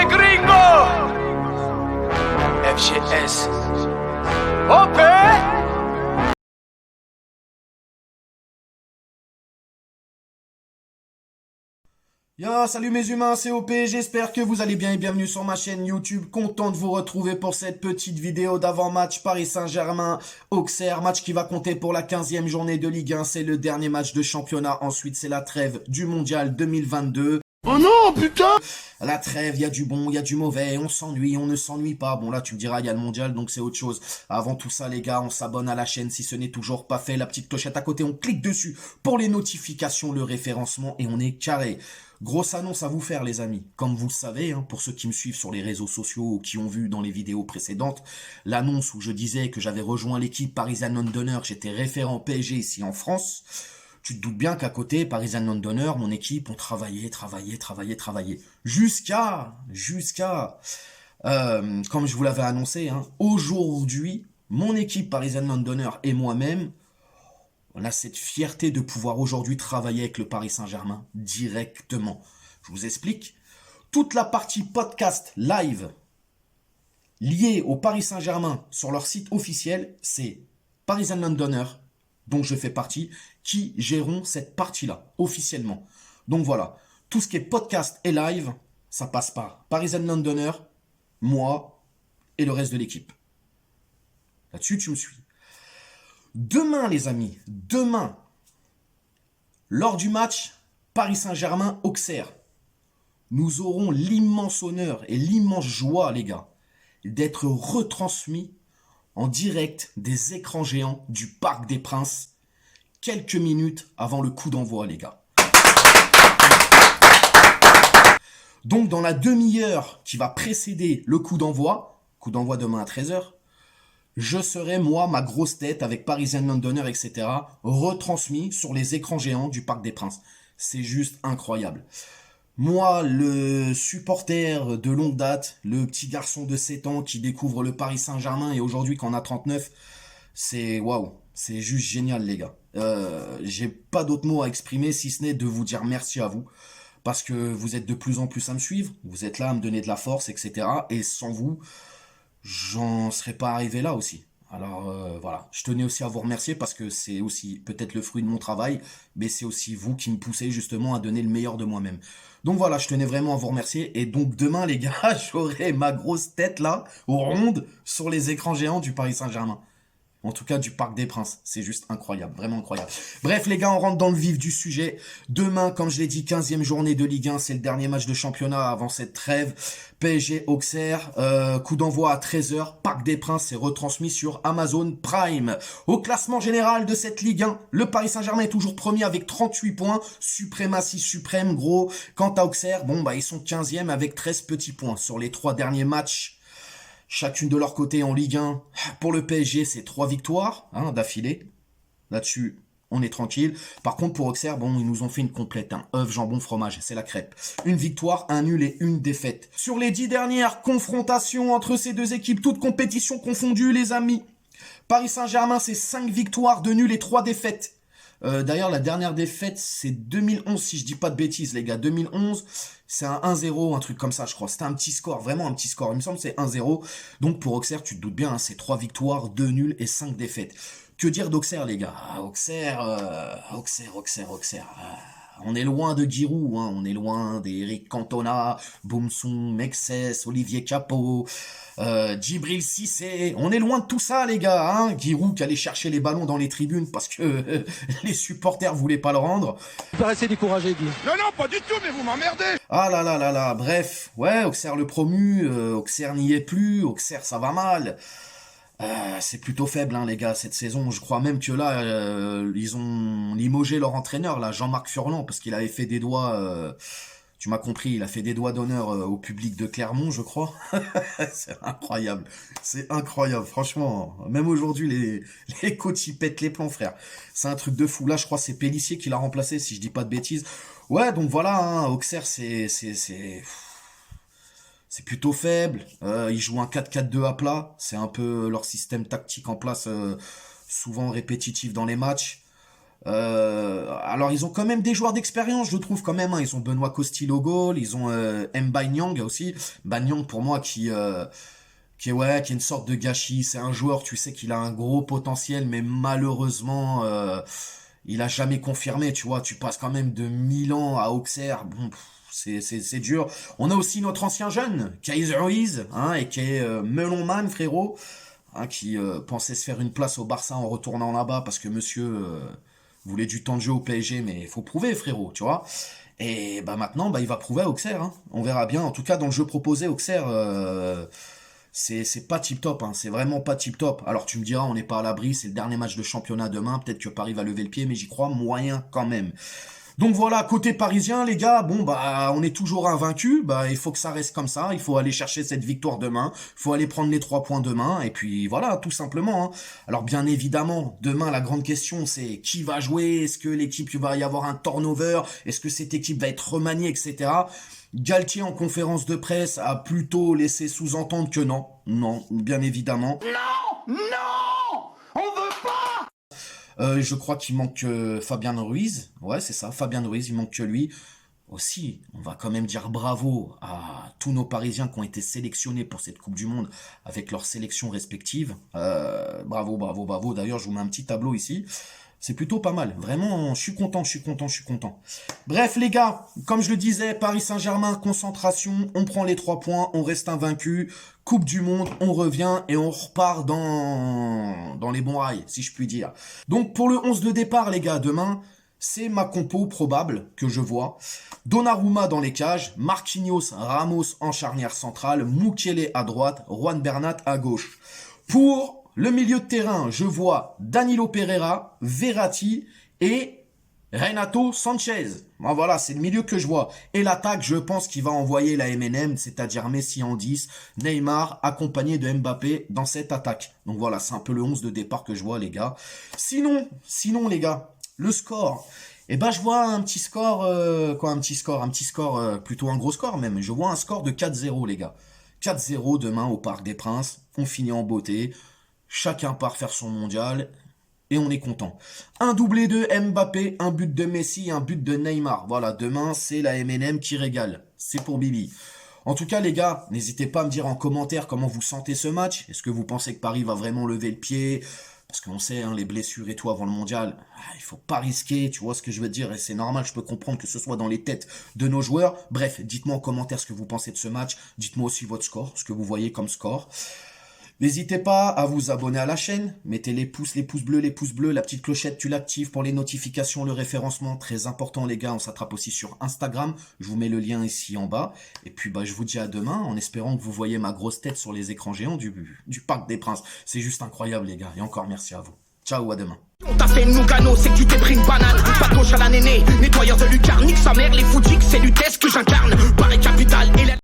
gringo! FGS. OP! Yo, salut mes humains, c'est OP, j'espère que vous allez bien et bienvenue sur ma chaîne YouTube. Content de vous retrouver pour cette petite vidéo d'avant-match Paris Saint-Germain-Auxerre. Match qui va compter pour la 15e journée de Ligue 1. C'est le dernier match de championnat. Ensuite, c'est la trêve du Mondial 2022. Oh non, putain! À la trêve, il y a du bon, il y a du mauvais, on s'ennuie, on ne s'ennuie pas. Bon là, tu me diras, il y a le mondial, donc c'est autre chose. Avant tout ça, les gars, on s'abonne à la chaîne si ce n'est toujours pas fait. La petite clochette à côté, on clique dessus pour les notifications, le référencement et on est carré. Grosse annonce à vous faire, les amis. Comme vous le savez, hein, pour ceux qui me suivent sur les réseaux sociaux ou qui ont vu dans les vidéos précédentes, l'annonce où je disais que j'avais rejoint l'équipe Parisian Londoners, que j'étais référent PSG ici en France. Tu te doutes bien qu'à côté, Parisian Londoners, mon équipe, ont travaillé. Jusqu'à, comme je vous l'avais annoncé, hein, aujourd'hui, mon équipe Parisian Londoners et moi-même, on a cette fierté de pouvoir aujourd'hui travailler avec le Paris Saint-Germain directement. Je vous explique. Toute la partie podcast live liée au Paris Saint-Germain sur leur site officiel, c'est Parisian Londoners, dont je fais partie, qui géreront cette partie-là, officiellement. Donc voilà, tout ce qui est podcast et live, ça passe par Parisian Londoners, moi et le reste de l'équipe. Là-dessus, tu me suis. Demain, les amis, demain, lors du match Paris Saint-Germain-Auxerre, nous aurons l'immense honneur et l'immense joie, les gars, d'être retransmis en direct des écrans géants du Parc des Princes, quelques minutes avant le coup d'envoi, les gars. Donc, dans la demi-heure qui va précéder le coup d'envoi demain à 13h, je serai, moi, ma grosse tête avec Parisian Londoners, etc., retransmis sur les écrans géants du Parc des Princes. C'est juste incroyable. Moi, le supporter de longue date, le petit garçon de 7 ans qui découvre le Paris Saint-Germain et aujourd'hui qu'on a 39, c'est waouh, c'est juste génial, les gars. J'ai pas d'autres mots à exprimer si ce n'est de vous dire merci à vous parce que vous êtes de plus en plus à me suivre, vous êtes là à me donner de la force, etc. Et sans vous, j'en serais pas arrivé là aussi. Alors voilà, je tenais aussi à vous remercier parce que c'est aussi peut-être le fruit de mon travail, mais c'est aussi vous qui me poussez justement à donner le meilleur de moi-même. Donc voilà, je tenais vraiment à vous remercier. Et donc demain, les gars, j'aurai ma grosse tête là, ronde, sur les écrans géants du Paris Saint-Germain. En tout cas, du Parc des Princes. C'est juste incroyable, vraiment incroyable. Bref, les gars, on rentre dans le vif du sujet. Demain, comme je l'ai dit, 15e journée de Ligue 1. C'est le dernier match de championnat avant cette trêve. PSG-Auxerre, coup d'envoi à 13h. Parc des Princes, c'est retransmis sur Amazon Prime. Au classement général de cette Ligue 1, le Paris Saint-Germain est toujours premier avec 38 points. Suprématie suprême, gros. Quant à Auxerre, bon, bah, ils sont 15e avec 13 petits points. Sur les 3 derniers matchs, chacune de leur côté en Ligue 1. Pour le PSG, c'est 3 victoires d'affilée. Là-dessus, on est tranquille. Par contre, pour Auxerre, bon, ils nous ont fait une complète. Œuf, jambon, fromage, c'est la crêpe. Une victoire, un nul et une défaite. Sur les 10 dernières confrontations entre ces deux équipes, toutes compétitions confondues, les amis. Paris Saint-Germain, c'est 5 victoires, 2 nuls et 3 défaites. D'ailleurs, la dernière défaite, c'est 2011, si je dis pas de bêtises, les gars. 2011, c'est un 1-0, un truc comme ça, je crois. C'était un petit score, vraiment un petit score. Il me semble que c'est 1-0. Donc, pour Auxerre, tu te doutes bien, c'est 3 victoires, 2 nuls et 5 défaites. Que dire d'Auxerre, les gars? Auxerre. On est loin de Giroud, on est loin d'Eric Cantona, Boumsong, Mexès, Olivier Capot, Djibril Cissé. On est loin de tout ça, les gars. Giroud qui allait chercher les ballons dans les tribunes parce que les supporters voulaient pas le rendre. Vous paraissez découragé, Guy. Non, pas du tout, mais vous m'emmerdez! Ah là là là là, bref. Ouais, Auxerre le promu, Auxerre n'y est plus, Auxerre ça va mal. C'est plutôt faible, les gars, cette saison. Je crois même que là, ils ont limogé leur entraîneur, là, Jean-Marc Furlan, parce qu'il avait fait des doigts, tu m'as compris, il a fait des doigts d'honneur au public de Clermont, je crois. C'est incroyable, franchement. Même aujourd'hui, les coachs, ils pètent les plombs, frère. C'est un truc de fou. Là, je crois que c'est Pélissier qui l'a remplacé, si je dis pas de bêtises. Ouais, donc voilà, Auxerre, c'est plutôt faible. Ils jouent un 4-4-2 à plat. C'est un peu leur système tactique en place, souvent répétitif dans les matchs. Alors ils ont quand même des joueurs d'expérience, je trouve quand même. Hein. Ils ont Benoît Costil au goal, ils ont Mbanyang aussi. Mbanyang pour moi qui est une sorte de gâchis. C'est un joueur, tu sais qu'il a un gros potentiel, mais malheureusement il a jamais confirmé. Tu vois, tu passes quand même de Milan à Auxerre. Bon, c'est dur. On a aussi notre ancien jeune, Kaiser Ruiz, hein, et qui est Melonman, frérot, hein, qui pensait se faire une place au Barça en retournant là-bas parce que monsieur voulait du temps de jeu au PSG, mais il faut prouver, frérot, tu vois. Et bah maintenant, bah il va prouver à Auxerre. Hein. On verra bien. En tout cas, dans le jeu proposé, Auxerre, c'est pas tip top. Hein. C'est vraiment pas tip top. Alors tu me diras, on n'est pas à l'abri. C'est le dernier match de championnat demain. Peut-être que Paris va lever le pied, mais j'y crois moyen quand même. Donc voilà, côté parisien, les gars, bon bah on est toujours invaincus, bah il faut que ça reste comme ça, il faut aller chercher cette victoire demain, il faut aller prendre les 3 points demain, et puis voilà, tout simplement. Hein. Alors bien évidemment, demain la grande question c'est qui va jouer, est-ce que l'équipe va y avoir un turnover, est-ce que cette équipe va être remaniée, etc. Galtier en conférence de presse a plutôt laissé sous-entendre que non, bien évidemment. Non, non, on veut pas. Je crois qu'il manque Fabien Ruiz. Ouais, c'est ça, Fabien Ruiz, il manque que lui. Aussi, on va quand même dire bravo à tous nos Parisiens qui ont été sélectionnés pour cette Coupe du Monde avec leurs sélections respectives. Bravo. D'ailleurs, je vous mets un petit tableau ici. C'est plutôt pas mal. Vraiment, je suis content. Bref, les gars, comme je le disais, Paris Saint-Germain, concentration, on prend les 3 points, on reste invaincu. Coupe du Monde, on revient et on repart dans les bons rails, si je puis dire. Donc, pour le 11 de départ, les gars, demain, c'est ma compo probable que je vois. Donnarumma dans les cages, Marquinhos, Ramos en charnière centrale, Mukiele à droite, Juan Bernat à gauche. Pour le milieu de terrain, je vois Danilo Pereira, Verratti et Renato Sanchez. Bon, voilà, c'est le milieu que je vois. Et l'attaque, je pense qu'il va envoyer la MNM, c'est-à-dire Messi en 10, Neymar accompagné de Mbappé dans cette attaque. Donc voilà, c'est un peu le 11 de départ que je vois, les gars. Sinon, les gars, le score. Eh ben, je vois un petit score, plutôt un gros score même. Je vois un score de 4-0, les gars. 4-0 demain au Parc des Princes. On finit en beauté. Chacun part faire son mondial et on est content. Un doublé de Mbappé, un but de Messi, un but de Neymar. Voilà, demain, c'est la MNM qui régale. C'est pour Bibi. En tout cas, les gars, n'hésitez pas à me dire en commentaire comment vous sentez ce match. Est-ce que vous pensez que Paris va vraiment lever le pied? Parce qu'on sait, hein, les blessures et tout avant le mondial, il faut pas risquer, tu vois ce que je veux dire. Et c'est normal, je peux comprendre que ce soit dans les têtes de nos joueurs. Bref, dites-moi en commentaire ce que vous pensez de ce match. Dites-moi aussi votre score, ce que vous voyez comme score. N'hésitez pas à vous abonner à la chaîne, mettez les pouces bleus, la petite clochette, tu l'actives pour les notifications, le référencement, très important les gars, on s'attrape aussi sur Instagram, je vous mets le lien ici en bas, et puis bah je vous dis à demain, en espérant que vous voyez ma grosse tête sur les écrans géants du Parc des Princes, c'est juste incroyable les gars, et encore merci à vous, ciao, à demain. On t'a fait une Lugano, c'est que tu t'es pris une banane. Pas de gauche à la néné, nettoyeur de lucarne, nique sa mère, les foutiques, c'est Lutèce que j'incarne. Paris Capital et la...